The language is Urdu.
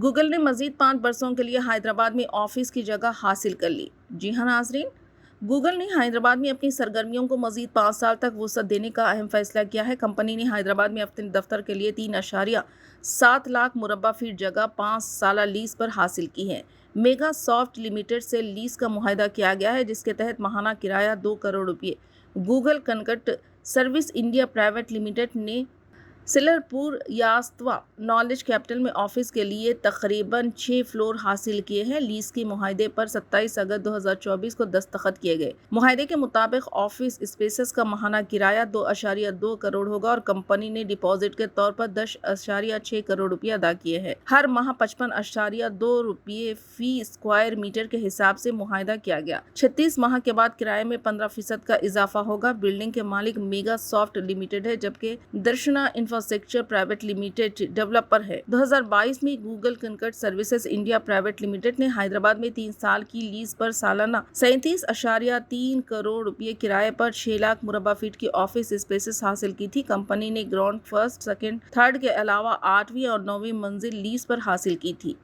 گوگل نے مزید 5 برسوں کے لیے حیدرآباد میں آفس کی جگہ حاصل کر لی۔ جی ہاں ناظرین، گوگل نے حیدرآباد میں اپنی سرگرمیوں کو مزید 5 سال تک وسعت دینے کا اہم فیصلہ کیا ہے۔ کمپنی نے حیدرآباد میں اپنے دفتر کے لیے 3.7 لاکھ مربع فٹ جگہ 5 سالہ لیز پر حاصل کی ہے۔ میگا سافٹ لمیٹڈ سے لیز کا معاہدہ کیا گیا ہے، جس کے تحت ماہانہ کرایہ 2 کروڑ روپے۔ Google connect service India private limited نے سلر پور یاستوا نالج کیپٹل میں آفس کے لیے تقریباً 6 فلور حاصل کیے ہیں۔ لیز کے معاہدے پر 27 اگست 2024 کو دستخط کیے گئے۔ معاہدے کے مطابق آفس اسپیسز کا ماہانہ کرایہ 2.2 کروڑ ہوگا اور کمپنی نے ڈپازٹ کے طور پر 10.6 کروڑ روپے ادا کیے ہیں۔ ہر ماہ 55.2 روپے فی اسکوائر میٹر کے حساب سے معاہدہ کیا گیا۔ 36 ماہ کے بعد کرایے میں 15% کا اضافہ ہوگا۔ بلڈنگ کے مالک میگا سافٹ لمیٹڈ ہے، جبکہ Darshana infrastructure private limited developer ہے۔ 2022 میں Google connect services India private limited نے حیدرآباد میں 3 سال کی لیز پر سالانہ 37.3 کروڑ روپے کرائے پر 6 لاکھ مربع فٹ کی آفس اسپیسز حاصل کی تھی۔ کمپنی نے گراؤنڈ، فرسٹ، سیکنڈ، تھرڈ کے علاوہ 8ویں اور 9ویں منزل لیز پر حاصل کی تھی۔